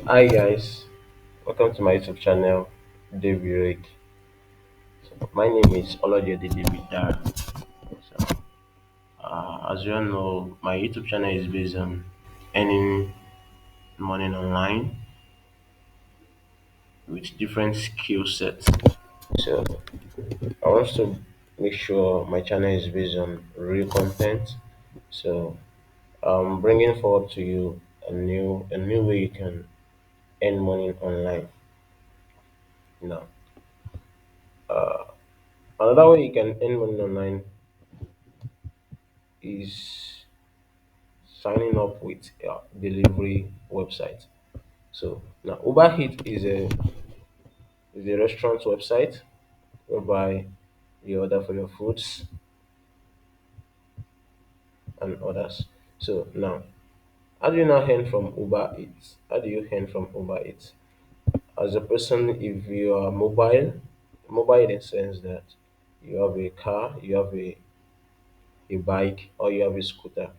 Hi guys, welcome to my YouTube channel, David. My name is Olajede David Dar. So, as you all know, my YouTube channel is based on earning money online with different skill sets. So, I want to make sure my channel is based on real content. So, I'm bringing forward to you a new way you can earn money online. Now, another way you can earn money online is signing up with a delivery website. So now Uber Eats is a restaurant website whereby you order for your foods and others. So now, how do you now earn from Uber Eats? How do you earn from Uber Eats? As a person, if you are mobile in the sense that you have a car, you have a bike, or you have a scooter,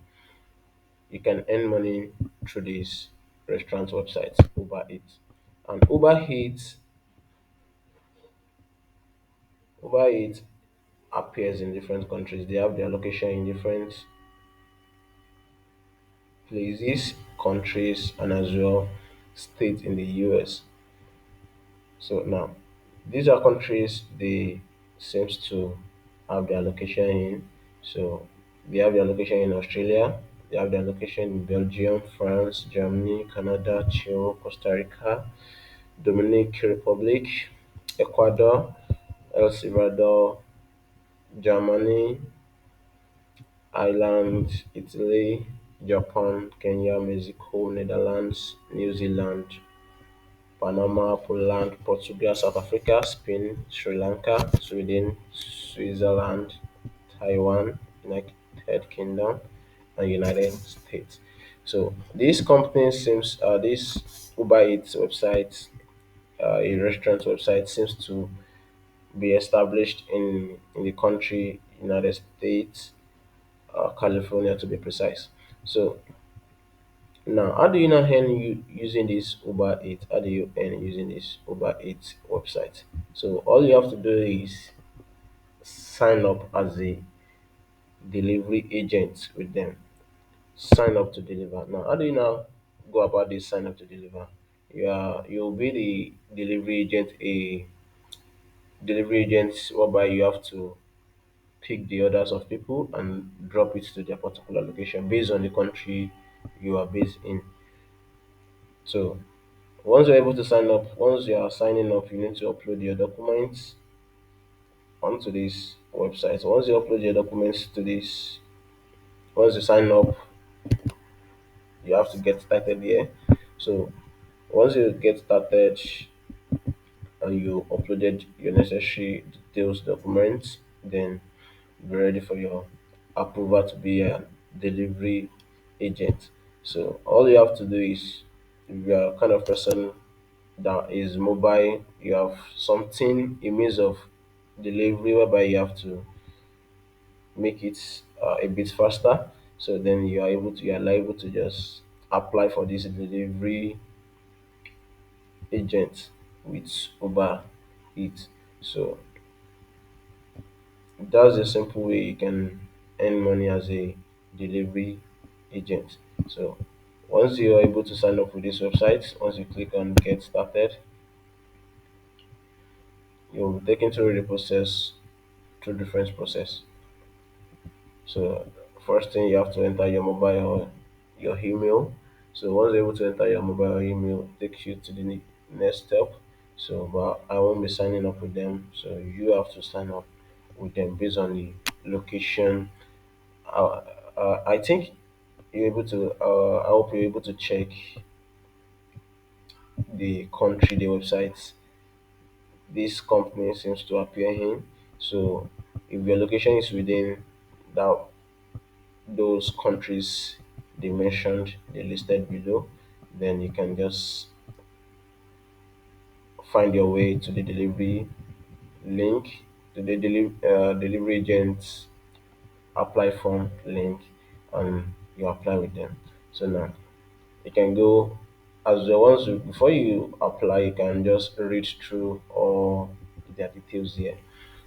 you can earn money through these restaurant websites, Uber Eats. And Uber Eats appears in different countries. They have their location in different places, countries, and as well states in the US. So now, these are countries they seems to have their location in. So they have their location in Australia. They have their location in Belgium, France, Germany, Canada, Chile, Costa Rica, Dominican Republic, Ecuador, El Salvador, Germany, Ireland, Italy, Japan, Kenya, Mexico, Netherlands, New Zealand, Panama, Poland, Portugal, South Africa, Spain, Sri Lanka, Sweden, Switzerland, Taiwan, United Kingdom, and United States. So these companies this Uber Eats website, a restaurant website, seems to be established in the country United States, California to be precise. So now, how do you now earn using this Uber Eats? How do you earn using this Uber Eats website? So all you have to do is sign up as a delivery agent with them. Sign up to deliver. Now, how do you now go about this sign up to deliver? You'll be the delivery agent whereby you have to pick the orders of people and drop it to their particular location based on the country you are based in. So once you are signing up, you need to upload your documents onto this website. So once you upload your documents to this, once you sign up, you have to get started here. So once you get started and you uploaded your necessary details, documents, then be ready for your approval to be a delivery agent. So all you have to do is, if you are kind of person that is mobile, you have something, a means of delivery whereby you have to make it a bit faster. So then you are liable to just apply for this delivery agent with Uber Eats. So that's a simple way you can earn money as a delivery agent. So once you are able to sign up with this website, once you click on get started, you'll be taken through the process, through different process. So first thing, you have to enter your mobile or your email. So once you're able to enter your mobile or email, it takes you to the next step. So but I won't be signing up with them. So you have to sign up with them based on the location. Uh, I think you're able to. I hope you're able to check the country, the websites this company seems to appear in. So if your location is within that those countries they listed below, then you can just find your way to the delivery link, to the delivery agent's apply form link, and you apply with them. So now you can go as well. Once you, before you apply, you can just read through all their details here.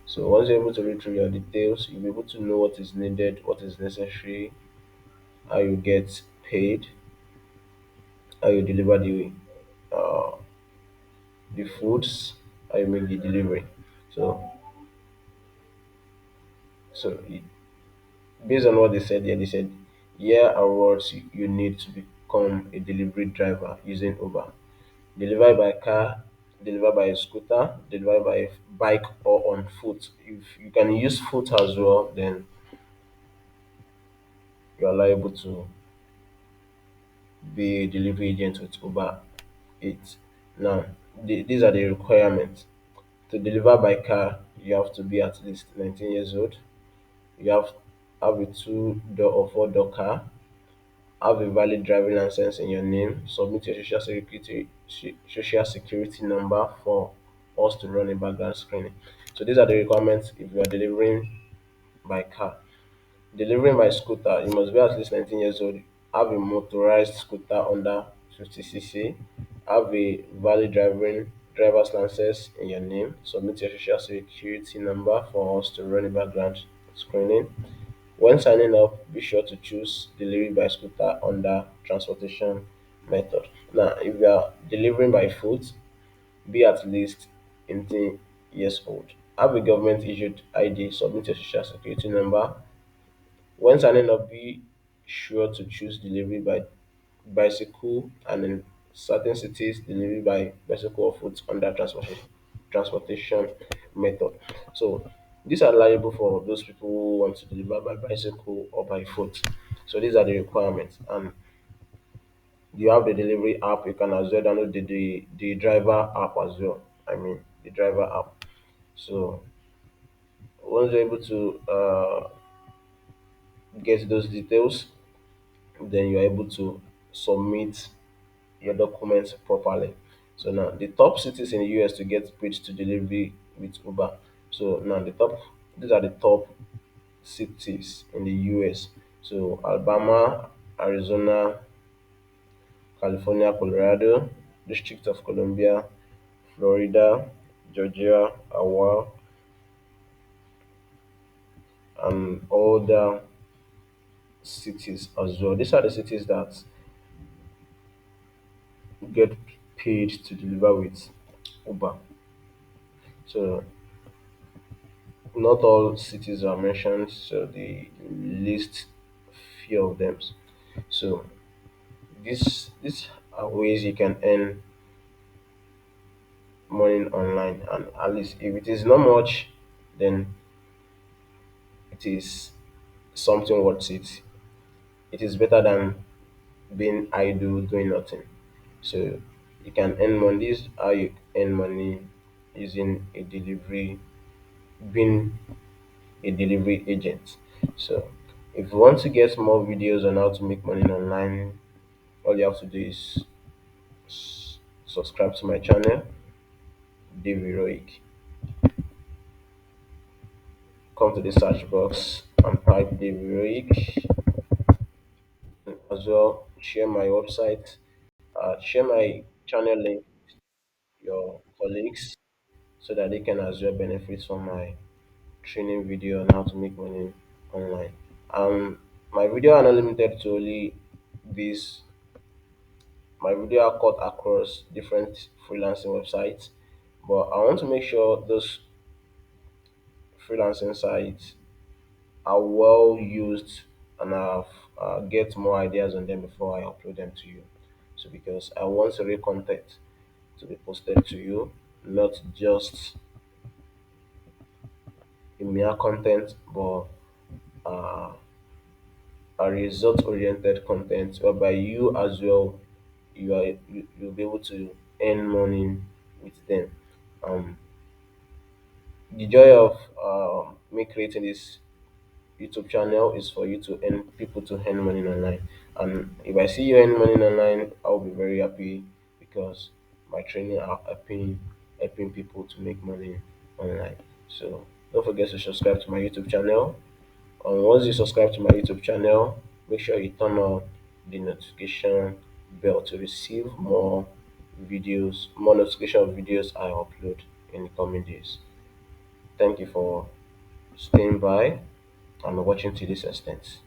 So once you're able to read through your details, you'll be able to know what is needed, what is necessary, how you get paid, how you deliver uh, the foods, how you make the delivery. So so based on what they said here, they said here are what you need to become a delivery driver using Uber. Deliver by car, deliver by a scooter, deliver by a bike or on foot. If you can use foot as well, then you are liable to be a delivery agent with Uber Eats. Now, these are the requirements. To deliver by car, you have to be at least 19 years old. You have a two-door or four-door car. Have a valid driving license in your name. Submit your social security number for us to run a background screening. So these are the requirements if you are delivering by car. Delivering by scooter, you must be at least 19 years old, have a motorized scooter under 50cc, have a valid driver's license in your name, submit your social security number for us to run a background screening. When signing up, be sure to choose delivery by scooter under transportation method. Now, if you are delivering by foot, be at least 18 years old. Have a government issued ID, submit your social security number. When signing up, be sure to choose delivery by bicycle and in certain cities, delivery by bicycle or foot under transportation method. So these are liable for those people who want to deliver by bicycle or by foot. So these are the requirements. And you have the delivery app. You can as well download the driver app as well. I mean the driver app. So once you're able to get those details, then you're able to submit your documents properly. So now the top cities in the US to get paid to delivery with Uber. So now these are the top cities in the US. So Alabama, Arizona, California, Colorado, District of Columbia, Florida, Georgia, Hawaii, and other cities as well. These are the cities that get paid to deliver with Uber. So not all cities are mentioned, so they list few of them. So these are ways you can earn money online, and at least if it is not much, then it is something worth it. It is better than being idle doing nothing. So you can earn money. This is how you earn money using a delivery, being a delivery agent. So if you want to get more videos on how to make money online, all you have to do is subscribe to my channel, Dave Heroic. Come to the search box and type Dave Heroic. As well, share my website, share my channel link with your colleagues so that they can as well benefit from my training video on how to make money online. My video are not limited to only this. My video are cut across different freelancing websites, but I want to make sure those freelancing sites are well used and I've get more ideas on them before I upload them to you. So because I want real content to be posted to you, not just a mere content, but uh, a result oriented content whereby you as well you'll be able to earn money with them. Um, the joy of me creating this YouTube channel is for you to earn people to earn money online. And if I see you earn money online, I'll be very happy because my training are helping people to make money online. So don't forget to subscribe to my YouTube channel. And once you subscribe to my YouTube channel, make sure you turn on the notification bell to receive more notification of videos I upload in the coming days. Thank you for staying by and watching to this extent.